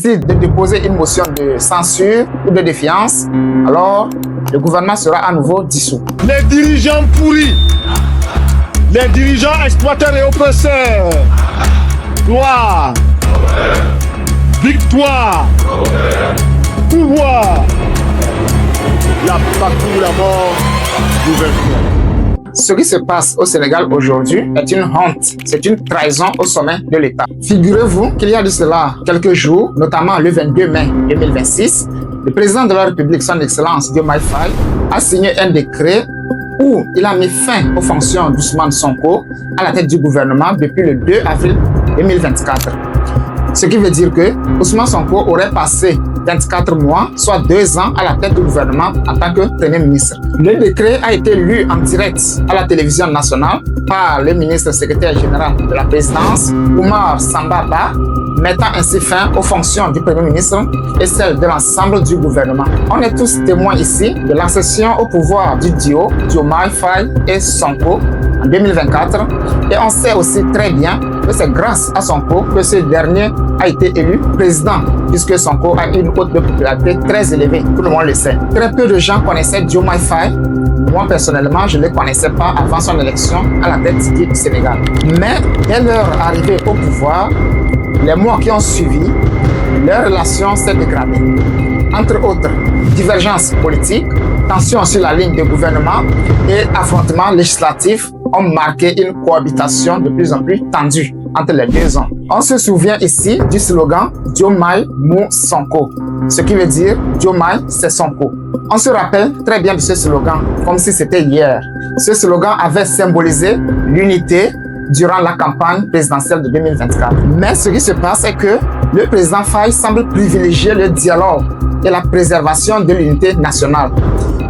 décide de déposer une motion de censure ou de défiance, alors le gouvernement sera à nouveau dissous. Les dirigeants pourris, les dirigeants exploiteurs et oppresseurs, gloire, victoire, pouvoir, la patrie ou la mort, gouvernement. Ce qui se passe au Sénégal aujourd'hui est une honte, c'est une trahison au sommet de l'État. Figurez-vous qu'il y a de cela quelques jours, notamment le 22 mai 2026, le président de la République, son Excellence Diomaye Faye, a signé un décret où il a mis fin aux fonctions d'Ousmane Sonko à la tête du gouvernement depuis le 2 avril 2024. Ce qui veut dire que Ousmane Sonko aurait passé 24 mois, soit 2 ans à la tête du gouvernement en tant que Premier ministre. Le décret a été lu en direct à la télévision nationale par le ministre secrétaire général de la présidence, Oumar Samba Ba, mettant ainsi fin aux fonctions du Premier ministre et celles de l'ensemble du gouvernement. On est tous témoins ici de l'accession au pouvoir du duo Diomaye Faye et Sonko en 2024 et on sait aussi très bien que c'est grâce à Sonko que ce dernier a été élu président puisque Sonko a une cote de popularité très élevée, tout le monde le sait. Très peu de gens connaissaient Diomaye Faye. Moi personnellement, je ne le connaissais pas avant son élection à la tête du Sénégal. Mais dès leur arrivée au pouvoir, les mois qui ont suivi, leur relation s'est dégradée. Entre autres, divergences politiques, tensions sur la ligne de gouvernement et affrontements législatifs ont marqué une cohabitation de plus en plus tendue entre les deux hommes. On se souvient ici du slogan Diomaye Mou Sonko, ce qui veut dire Diomaye c'est Sonko. On se rappelle très bien de ce slogan comme si c'était hier. Ce slogan avait symbolisé l'unité durant la campagne présidentielle de 2024. Mais ce qui se passe est que le président Faye semble privilégier le dialogue et la préservation de l'unité nationale,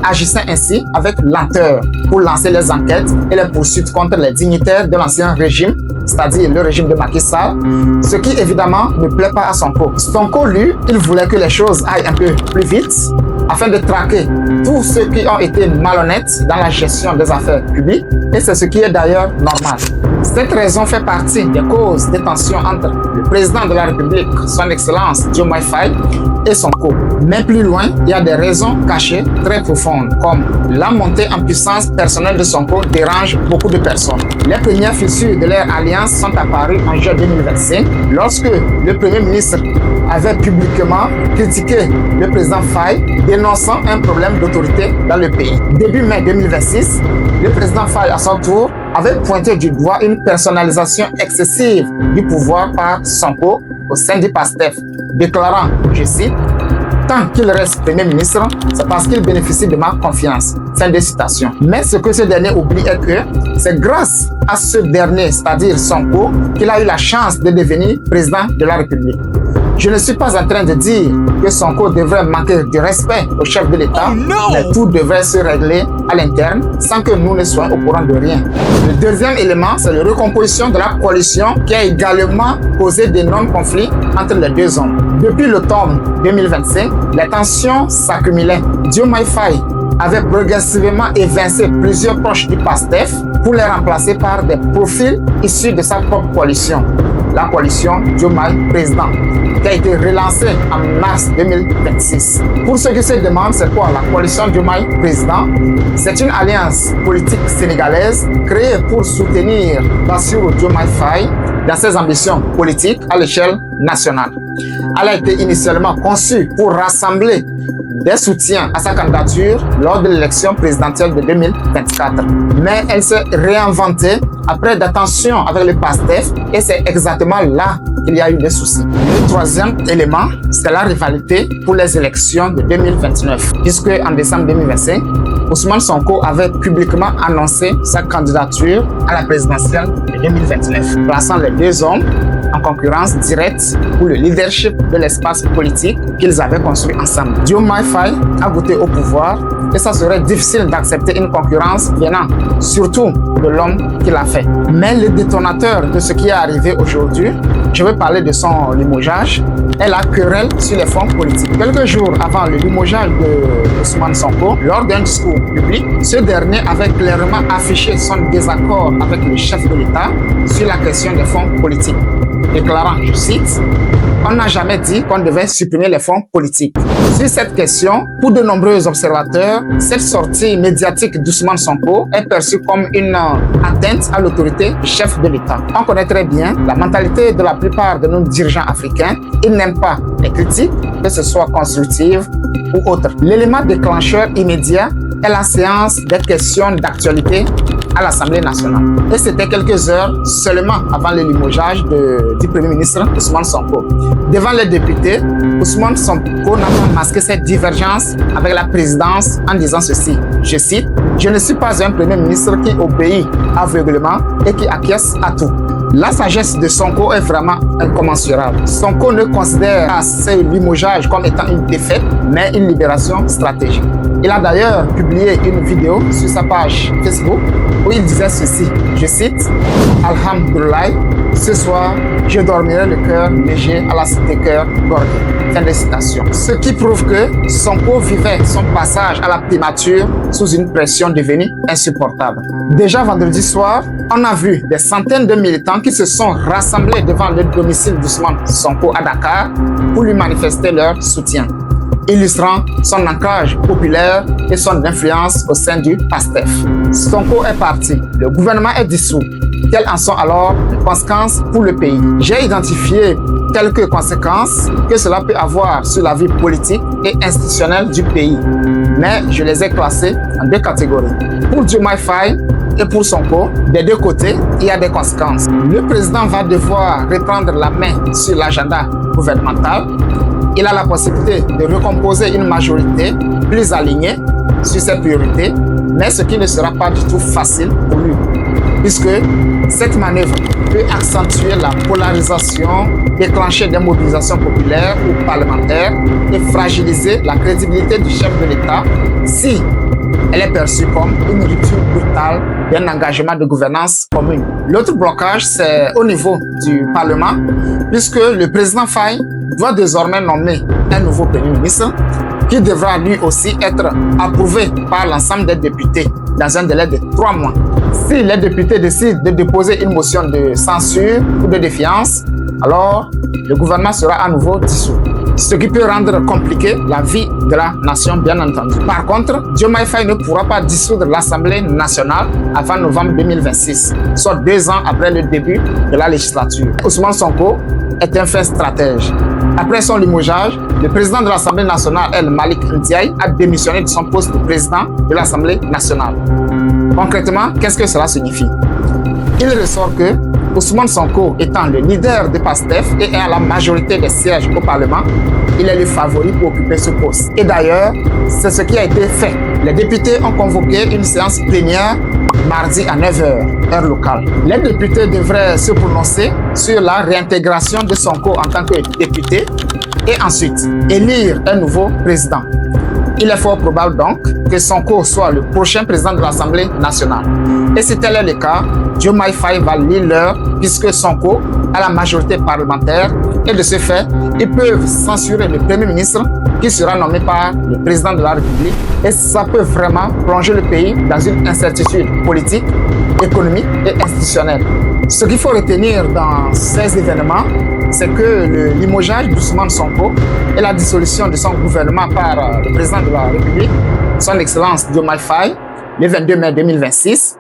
agissant ainsi avec lenteur pour lancer les enquêtes et les poursuites contre les dignitaires de l'ancien régime, c'est-à-dire le régime de Macky Sall, ce qui évidemment ne plaît pas à Sonko. Sonko, lui, il voulait que les choses aillent un peu plus vite afin de traquer tous ceux qui ont été malhonnêtes dans la gestion des affaires publiques, et c'est ce qui est d'ailleurs normal. Cette raison fait partie des causes des tensions entre le président de la République, son Excellence Diomaye Faye, et Sonko. Mais plus loin, il y a des raisons cachées très profondes, comme la montée en puissance personnelle de Sonko dérange beaucoup de personnes. Les premières fissures de leur alliance sont apparues en juin 2025, lorsque le Premier ministre avait publiquement critiqué le président Faye, dénonçant un problème d'autorité dans le pays. Début mai 2026, le président Faye, à son tour, avait pointé du doigt une personnalisation excessive du pouvoir par Sonko au sein du PASTEF, déclarant, je cite, « Tant qu'il reste Premier ministre, c'est parce qu'il bénéficie de ma confiance. » Fin de citation. Mais ce que ce dernier oublie est que c'est grâce à ce dernier, c'est-à-dire Sonko, qu'il a eu la chance de devenir président de la République. Je ne suis pas en train de dire que Sonko devrait manquer de respect au chef de l'État, mais tout devrait se régler à l'interne sans que nous ne soyons au courant de rien. Le deuxième élément, c'est la recomposition de la coalition qui a également causé d'énormes conflits entre les deux hommes. Depuis l'automne 2025, les tensions s'accumulaient. Diomaye Faye avait progressivement évincé plusieurs proches du PASTEF pour les remplacer par des profils issus de sa propre coalition, la coalition Diomaye Président, qui a été relancée en mars 2026. Pour ceux qui se demandent c'est quoi la coalition Diomaye Président, c'est une alliance politique sénégalaise créée pour soutenir Bassirou Diomaye Faye dans ses ambitions politiques à l'échelle nationale. Elle a été initialement conçue pour rassembler des soutiens à sa candidature lors de l'élection présidentielle de 2024. Mais elle s'est réinventée après des tensions avec le PASTEF et c'est exactement là qu'il y a eu des soucis. Le troisième élément, c'est la rivalité pour les élections de 2029, puisque en décembre 2025, Ousmane Sonko avait publiquement annoncé sa candidature à la présidentielle de 2029, plaçant les deux hommes en concurrence directe pour le leadership de l'espace politique qu'ils avaient construit ensemble. Diomaye Faye a goûté au pouvoir et ça serait difficile d'accepter une concurrence venant surtout de l'homme qui l'a fait. Mais le détonateur de ce qui est arrivé aujourd'hui, je veux parler de son limogeage, est la querelle sur les fonds politiques. Quelques jours avant le limogeage de Ousmane Sonko, lors d'un discours public, ce dernier avait clairement affiché son désaccord avec le chef de l'État sur la question des fonds politiques. déclarant, je cite, « On n'a jamais dit qu'on devait supprimer les fonds politiques. » Sur cette question, pour de nombreux observateurs, cette sortie médiatique d'Ousmane Sonko est perçue comme une atteinte à l'autorité du chef de l'État. On connaît très bien la mentalité de la plupart de nos dirigeants africains. Ils n'aiment pas les critiques, que ce soit constructives ou autres. L'élément déclencheur immédiat est la séance des questions d'actualité à l'Assemblée nationale. Et c'était quelques heures seulement avant le limogeage du Premier ministre Ousmane Sonko. Devant les députés, Ousmane Sonko n'a pas masqué cette divergence avec la présidence en disant ceci, je cite, « Je ne suis pas un Premier ministre qui obéit aveuglément et qui acquiesce à tout. » La sagesse de Sonko est vraiment incommensurable. Sonko ne considère pas ce limogeage comme étant une défaite, mais une libération stratégique. Il a d'ailleurs publié une vidéo sur sa page Facebook où il disait ceci, je cite, « Alhamdulillah, ce soir, je dormirai le cœur léger à la cité-cœur gorgée. » Fin de citation. Ce qui prouve que Sonko vivait son passage à la primature sous une pression devenue insupportable. Déjà vendredi soir, on a vu des centaines de militants qui se sont rassemblés devant le domicile d'Ousmane Sonko à Dakar pour lui manifester leur soutien, illustrant son ancrage populaire et son influence au sein du PASTEF. Sonko est parti, le gouvernement est dissous. Quelles en sont alors les conséquences pour le pays? J'ai identifié quelques conséquences que cela peut avoir sur la vie politique et institutionnelle du pays, mais je les ai classées en deux catégories. Pour Diomaye Faye et pour Sonko, des deux côtés, il y a des conséquences. Le président va devoir reprendre la main sur l'agenda gouvernemental. Il a la possibilité de recomposer une majorité plus alignée sur ses priorités, mais ce qui ne sera pas du tout facile pour lui, puisque cette manœuvre peut accentuer la polarisation, déclencher des mobilisations populaires ou parlementaires et fragiliser la crédibilité du chef de l'État si elle est perçue comme une rupture brutale d'un engagement de gouvernance commune. L'autre blocage, c'est au niveau du Parlement, puisque le président Faye doit désormais nommer un nouveau Premier ministre qui devra lui aussi être approuvé par l'ensemble des députés dans un délai de 3 mois. Si les députés décident de déposer une motion de censure ou de défiance, alors le gouvernement sera à nouveau dissous, ce qui peut rendre compliqué la vie de la nation, bien entendu. Par contre, Diomaye Faye ne pourra pas dissoudre l'Assemblée nationale avant novembre 2026, soit 2 ans après le début de la législature. Ousmane Sonko est un fin stratège. Après son limogeage, le président de l'Assemblée nationale, El Malik Ndiaye, a démissionné de son poste de président de l'Assemblée nationale. Concrètement, qu'est-ce que cela signifie? Il ressort que Ousmane Sonko étant le leader de PASTEF et à la majorité des sièges au Parlement, il est le favori pour occuper ce poste. Et d'ailleurs, c'est ce qui a été fait. Les députés ont convoqué une séance plénière mardi à 9h, heure locale. Les députés devraient se prononcer sur la réintégration de Sonko en tant que député et ensuite élire un nouveau président. Il est fort probable donc que Sonko soit le prochain président de l'Assemblée nationale. Et si tel est le cas, Diomaye Faye va lire l'heure puisque Sonko a la majorité parlementaire et de ce fait, ils peuvent censurer le Premier ministre qui sera nommé par le président de la République et ça peut vraiment plonger le pays dans une incertitude politique, économique et institutionnelle. Ce qu'il faut retenir dans ces événements, c'est que le limogeage d'Ousmane Sonko et la dissolution de son gouvernement par le président de la République, son Excellence Diomaye Faye, le 22 mai 2026,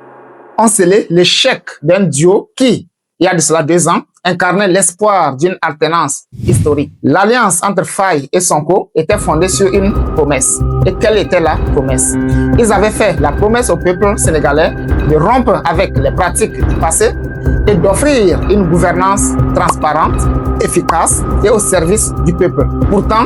ont scellé l'échec d'un duo qui, il y a de cela 2 ans, incarnait l'espoir d'une alternance historique. L'alliance entre Faye et Sonko était fondée sur une promesse. Et quelle était la promesse? Ils avaient fait la promesse au peuple sénégalais de rompre avec les pratiques du passé et d'offrir une gouvernance transparente, efficace et au service du peuple. Pourtant,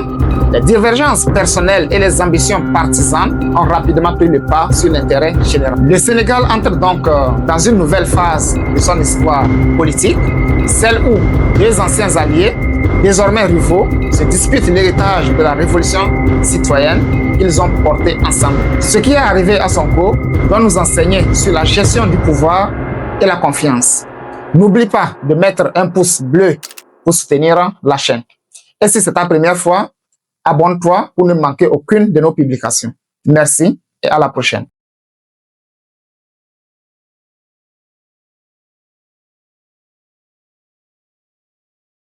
les divergences personnelles et les ambitions partisanes ont rapidement pris le pas sur l'intérêt général. Le Sénégal entre donc dans une nouvelle phase de son histoire politique, celle où 2 anciens alliés, désormais rivaux, se disputent l'héritage de la révolution citoyenne qu'ils ont porté ensemble. Ce qui est arrivé à Sonko doit nous enseigner sur la gestion du pouvoir et la confiance. N'oublie pas de mettre un pouce bleu pour soutenir la chaîne. Et si c'est ta première fois, abonne-toi pour ne manquer aucune de nos publications. Merci et à la prochaine.